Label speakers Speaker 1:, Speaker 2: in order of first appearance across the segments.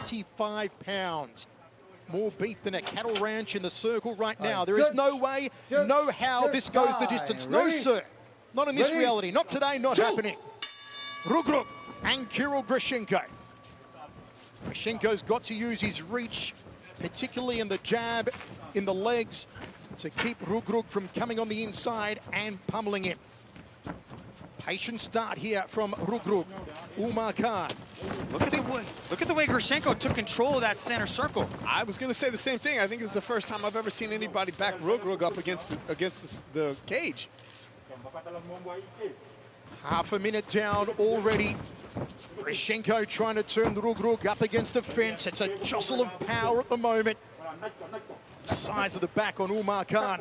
Speaker 1: 95 pounds. More beef than a cattle ranch in the circle right now. There is no way, no how this goes the distance. No, sir. Not in this reality. Not today, not happening. Reug and Grishenko. Grishenko's got to use his reach, particularly in the jab, in the legs, to keep Reug from coming on the inside and pummeling him. Patient start here from Reug. Omar Kane.
Speaker 2: Look at the way Grishenko took control of that center circle.
Speaker 3: I was going to say the same thing. I think it's the first time I've ever seen anybody back Reug up against the cage.
Speaker 1: Half a minute down already. Grishenko trying to turn Reug up against the fence. It's a jostle of power at the moment. Size of the back on Omar Kane.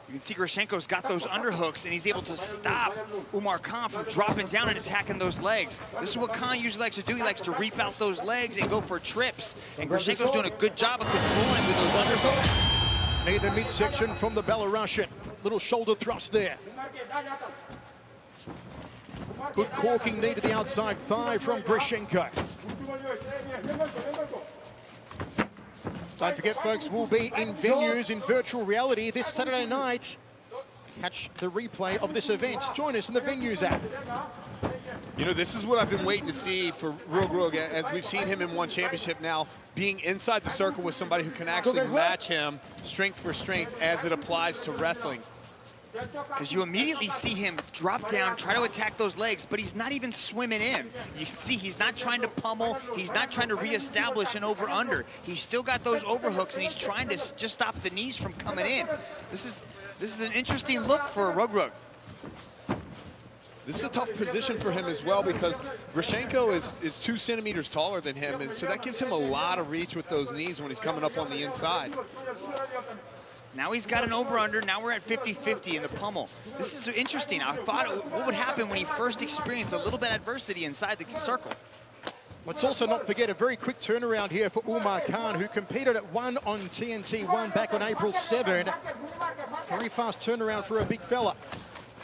Speaker 2: You can see Grishenko's got those underhooks, and he's able to stop Omar Kane from dropping down and attacking those legs. This is what Kane usually likes to do. He likes to reap out those legs and go for trips. And Grishenko's doing a good job of controlling with those underhooks.
Speaker 1: Near the midsection from the Belarusian. Little shoulder thrust there. Good corking knee to the outside thigh from Grishenko. Don't forget, folks, we'll be in venues in virtual reality this Saturday night. Catch the replay of this event. Join us in the Venues app.
Speaker 3: You know, this is what I've been waiting to see for Reug, as we've seen him in one championship now, being inside the circle with somebody who can actually match him strength for strength as it applies to wrestling.
Speaker 2: Because you immediately see him drop down, try to attack those legs, but he's not even swimming in. You can see he's not trying to pummel, he's not trying to reestablish an over-under. He's still got those overhooks, and he's trying to just stop the knees from coming in. This is an interesting look for Reug.
Speaker 3: This is a tough position for him as well, because Grishenko is 2 centimeters taller than him, and so that gives him a lot of reach with those knees when he's coming up on the inside.
Speaker 2: Now he's got an over-under. Now we're at 50-50 in the pummel. This is interesting. I thought what would happen when he first experienced a little bit of adversity inside the circle.
Speaker 1: Let's also not forget a very quick turnaround here for Omar Kane, who competed at 1 on TNT 1 back on April 7. Very fast turnaround for a big fella.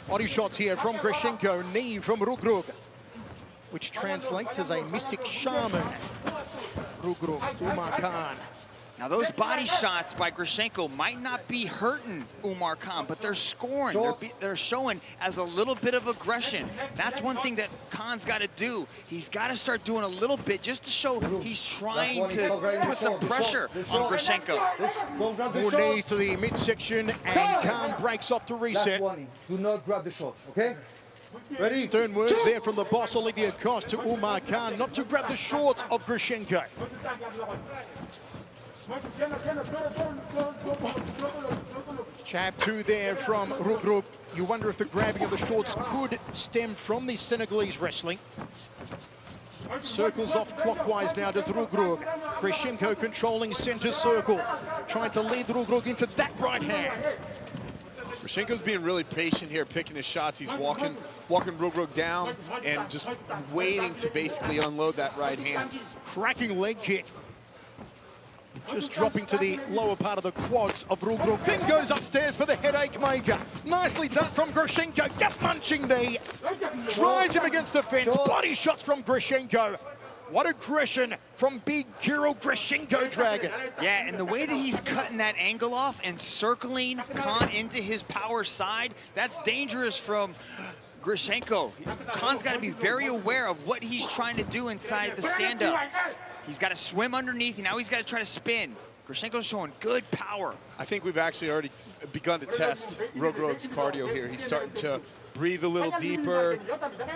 Speaker 1: Body shots here from Grishenko, knee from Reug, which translates as a mystic shaman. Reug, Omar Kane.
Speaker 2: Now those body shots by Grishenko might not be hurting Omar Kane, but they're scoring. They're showing as a little bit of aggression. That's one thing that Kane's got to do. He's got to start doing a little bit just to show he's trying to put some pressure on Grishenko.
Speaker 1: More knees to the midsection, and Kane breaks off to reset.
Speaker 4: Do not grab the shot, okay? Ready?
Speaker 1: Stern words there from the boss, Olivia Cost, to Omar Kane, not to grab the shorts of Grishenko. Jab 2 there from Reug. You wonder if the grabbing of the shorts could stem from the Senegalese wrestling. Circles off clockwise now does Reug. Grishenko controlling center circle, trying to lead Reug into that right hand.
Speaker 3: Grishenko's being really patient here, picking his shots. He's walking Reug down and just waiting to basically unload that right hand.
Speaker 1: Cracking leg kick. Just dropping to the lower part of the quads of Reug. Then goes upstairs for the headache maker. Nicely done from Grishenko. Gut-punching knee. Drives him against the fence. Body shots from Grishenko. What aggression from big Krill Grishenko Dragon.
Speaker 2: Yeah, and the way that he's cutting that angle off and circling Kane into his power side, that's dangerous from Grishenko. Kane's got to be very aware of what he's trying to do inside the stand-up. He's got to swim underneath, and now he's got to try to spin. Grishenko's showing good power.
Speaker 3: I think we've actually already begun to test Reug's cardio here. He's starting to breathe a little deeper,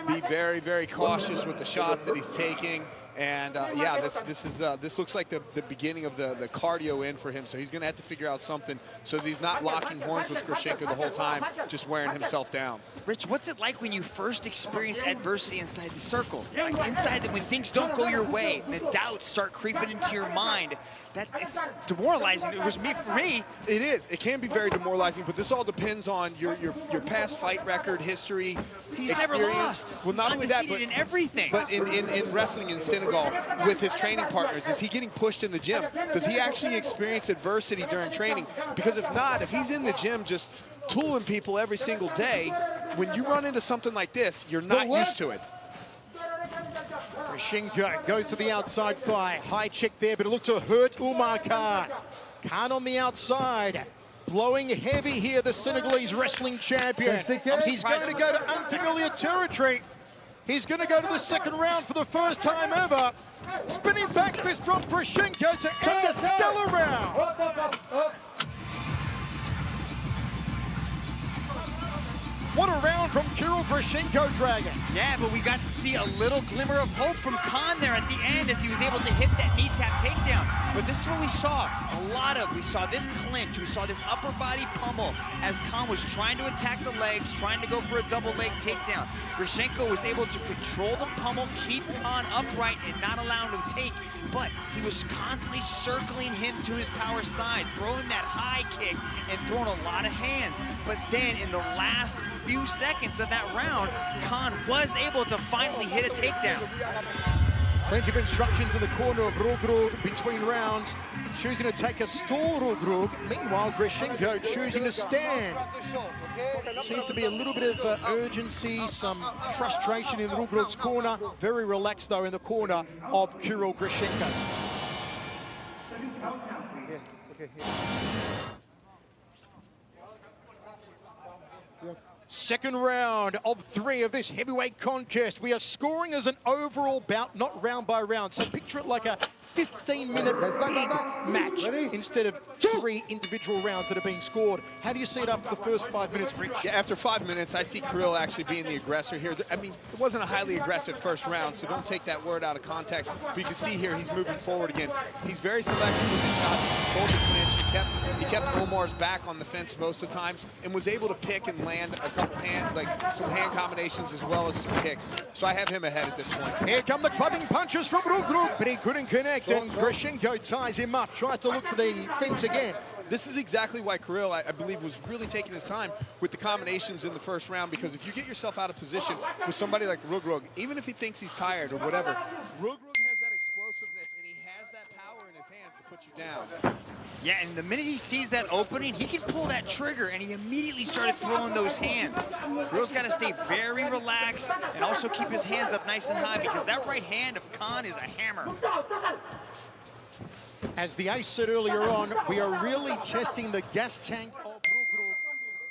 Speaker 3: be very, very cautious with the shots that he's taking. And yeah, this looks like the beginning of the cardio in for him. So he's going to have to figure out something so that he's not locking horns with Grishenko the whole time, just wearing himself down.
Speaker 2: Rich, what's it like when you first experience adversity inside the circle? Like inside, when things don't go your way, the doubts start creeping into your mind. It's demoralizing. It was for me.
Speaker 3: It is. It can be very demoralizing, but this all depends on your past fight record, history,
Speaker 2: He's
Speaker 3: experience.
Speaker 2: never lost.
Speaker 3: Well, not only that,
Speaker 2: but in everything.
Speaker 3: But in wrestling in Senegal with his training partners, is he getting pushed in the gym? Does he actually experience adversity during training? Because if not, if he's in the gym just tooling people every single day, when you run into something like this, you're not used to it.
Speaker 1: Grishenko goes to the outside thigh. High check there, but it looked to hurt Omar Kane. Kane on the outside. Blowing heavy here, the Senegalese wrestling champion. He's going to go to unfamiliar territory. He's going to go to the second round for the first time ever. Spinning back fist from Grishenko to end a stellar round. What a round from Krill, Grishenko Dragon.
Speaker 2: Yeah, but we got to see a little glimmer of hope from Kane there at the end as he was able to hit that knee tap takedown. But this is what we saw a lot of. We saw this clinch, we saw this upper body pummel as Kane was trying to attack the legs, trying to go for a double leg takedown. Grishenko was able to control the pummel, keep Kane upright and not allow him to take, but he was constantly circling him to his power side, throwing that high kick and throwing a lot of hands. But then in the last few seconds of that round, Kane was able to finally hit a takedown.
Speaker 1: Plenty of instructions in the corner of Reug between rounds, choosing to take a stall Reug. Meanwhile, Grishenko choosing to stand. Seems to be a little bit of urgency, some frustration in Reug's corner. Very relaxed though in the corner of Krill Grishenko. Second round of 3 of this heavyweight contest. We are scoring as an overall bout, not round by round. So picture it like a 15-minute match instead of 3 individual rounds that have been scored. How do you see it after the first 5 minutes, Rich?
Speaker 3: Yeah, after 5 minutes, I see Krill actually being the aggressor here. I mean, it wasn't a highly aggressive first round, so don't take that word out of context. But you can see here he's moving forward again. He's very selective with his shots. He controlled the clinch. He kept Omar's back on the fence most of the time and was able to pick and land a couple some hand combinations as well as some kicks. So I have him ahead at this point.
Speaker 1: Here come the clubbing punches from Reug, but he couldn't connect, and Grishenko ties him up, tries to look for the fence again.
Speaker 3: This is exactly why Krill, I believe, was really taking his time with the combinations in the first round, because if you get yourself out of position with somebody like Reug, even if he thinks he's tired or whatever, Reug has that explosiveness and he has that power in his hands to put you down.
Speaker 2: Yeah, and the minute he sees that opening, he can pull that trigger, and he immediately started throwing those hands. Krill's got to stay very relaxed and also keep his hands up nice and high, because that right hand of Kane is a hammer.
Speaker 1: As the ace said earlier on, we are really testing the gas tank of Reug,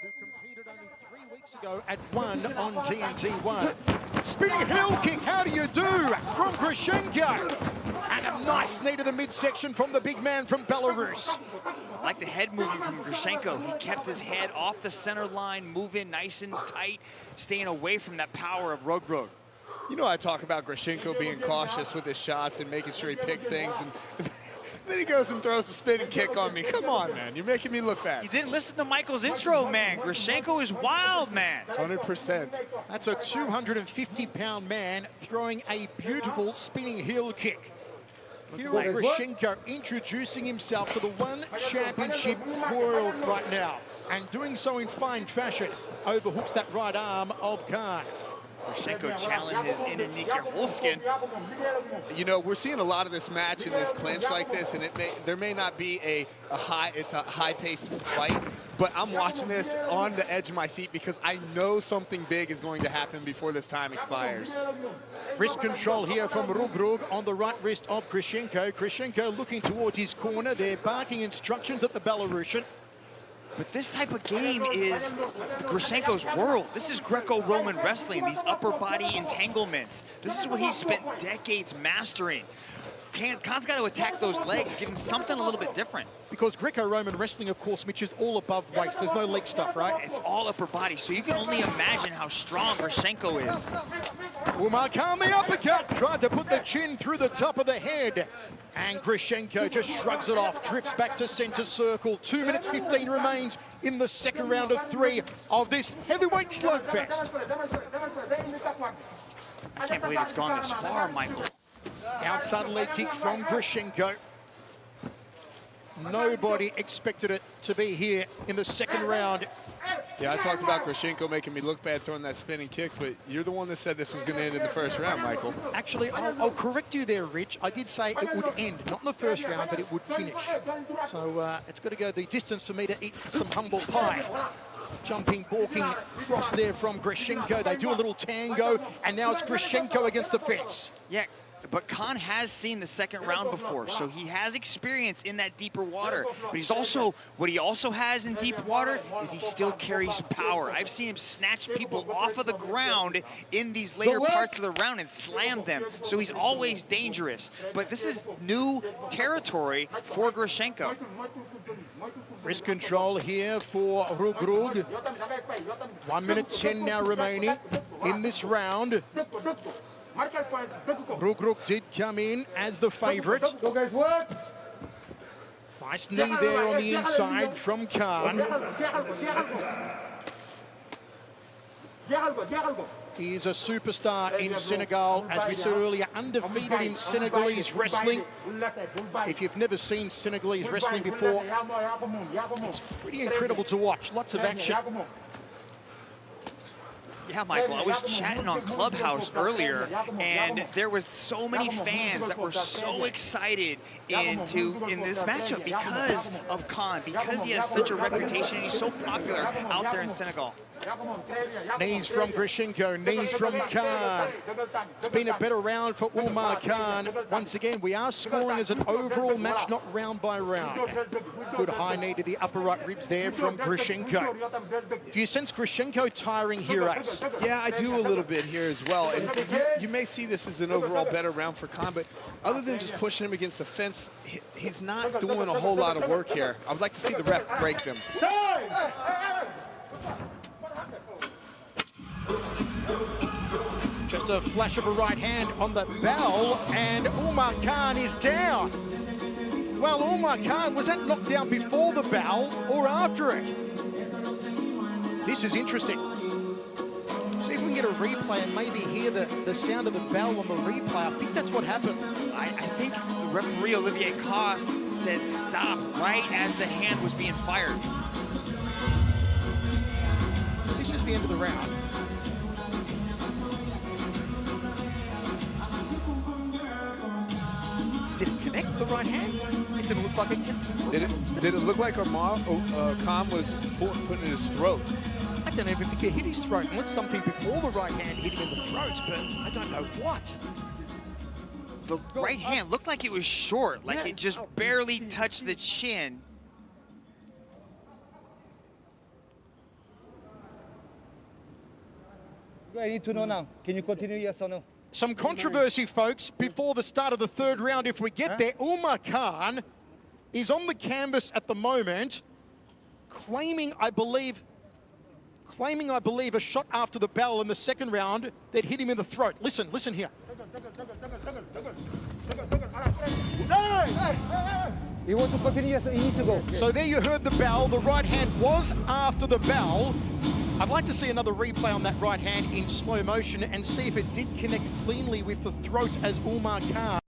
Speaker 1: who competed only 3 weeks ago at 1 on TNT1. Spinning heel kick, how do you do? From Grishenko. And a nice knee to the midsection from the big man from Belarus.
Speaker 2: I like the head movement from Grishenko. He kept his head off the center line, moving nice and tight, staying away from that power of Reug.
Speaker 3: You know, I talk about Grishenko being cautious with his shots and making sure he picks things, and then he goes and throws a spinning kick on me. Come on, man. You're making me look bad.
Speaker 2: You didn't listen to Michael's intro, man. Grishenko is wild, man.
Speaker 3: 100%.
Speaker 1: That's a 250-pound man throwing a beautiful spinning heel kick. Here Grishenko introducing himself to the one championship world right now, and doing so in fine fashion. Overhooks that right arm of Kane.
Speaker 2: Grishenko challenges in Nicker Holskin.
Speaker 3: You know, we're seeing a lot of this match in this clinch like this, and there may not be a high-paced fight, but I'm watching this on the edge of my seat because I know something big is going to happen before this time expires.
Speaker 1: Wrist control here from Reug on the right wrist of Grishenko. Grishenko looking towards his corner. They're barking instructions at the Belarusian.
Speaker 2: But this type of game is Grishenko's world. This is Greco-Roman wrestling, these upper body entanglements. This is what he's spent decades mastering. Kane's got to attack those legs, give him something a little bit different.
Speaker 1: Because Greco-Roman wrestling, of course, Mitch, is all above waist. There's no leg stuff, right?
Speaker 2: It's all upper body, so you can only imagine how strong Grishenko is.
Speaker 1: Omar Kane, the uppercut, tried to put the chin through the top of the head. And Grishenko just shrugs it off, drifts back to center circle. 2 minutes 15 remains in the second round of 3 of this heavyweight slugfest.
Speaker 2: I can't believe it's gone this far, Michael.
Speaker 1: Outside leg kick from Grishenko. Nobody expected it to be here in the second round.
Speaker 3: Yeah, I talked about Grishenko making me look bad throwing that spinning kick, but you're the one that said this was going to end in the first round, Michael.
Speaker 1: Actually, I'll correct you there, Rich. I did say it would end, not in the first round, but it would finish. So it's got to go the distance for me to eat some humble pie. Jumping, balking cross there from Grishenko. They do a little tango, and now it's Grishenko against the fence.
Speaker 2: Yeah, But Kane has seen the second round before, so he has experience in that deeper water. But he's also, what he also has in deep water is he still carries power. I've seen him snatch people off of the ground in these later parts of the round and slam them. So he's always dangerous. But this is new territory for Grishenko.
Speaker 1: Wrist control here for Reug. 1 minute 10 now remaining in this round. Reug did come in as the favourite.
Speaker 4: Go guys, work.
Speaker 1: Nice knee there on the inside from Kane. He is a superstar in Senegal. As we said earlier, undefeated in Senegalese wrestling. If you've never seen Senegalese wrestling before, it's pretty incredible to watch. Lots of action.
Speaker 2: Yeah, Michael, I was chatting on Clubhouse earlier, and there was so many fans that were so excited in this matchup because of Kane, because he has such a reputation and he's so popular out there in Senegal.
Speaker 1: Knees from Grishenko, knees from Kane. It's been a better round for Omar Kane. Once again, we are scoring as an overall match, not round by round. Good high knee to the upper right ribs there from Grishenko. Do you sense Grishenko tiring heroes?
Speaker 3: Yeah, I do a little bit here as well. And you may see this as an overall better round for Kane, but other than just pushing him against the fence, he's not doing a whole lot of work here. I would like to see the ref break them.
Speaker 1: Just a flash of a right hand on the bell, and Omar Kane is down. Well, Omar Kane, was that knocked down before the bell or after it? This is interesting. See if we can get a replay and maybe hear the sound of the bell on the replay. I think that's what happened.
Speaker 2: I think the referee, Olivier Coste, said stop right as the hand was being fired.
Speaker 1: So this is the end of the round. Did it connect the right hand? It didn't look like it connected.
Speaker 3: Did it look like Omar Kane was putting it in his throat?
Speaker 1: I don't even think it hit his throat, unless something before the right hand hit him in the throat, but I don't know what.
Speaker 2: The right hand looked like it was short, like it just barely touched the chin.
Speaker 4: I need to know now. Can you continue, yes or no?
Speaker 1: Some controversy, folks, before the start of the third round. If we get there, Omar Kane is on the canvas at the moment, claiming, I believe, a shot after the bell in the second round that hit him in the throat. Listen here.
Speaker 4: You want to continue, yes or you need to go?
Speaker 1: So there you heard the bell. The right hand was after the bell. I'd like to see another replay on that right hand in slow motion and see if it did connect cleanly with the throat as Omar Kane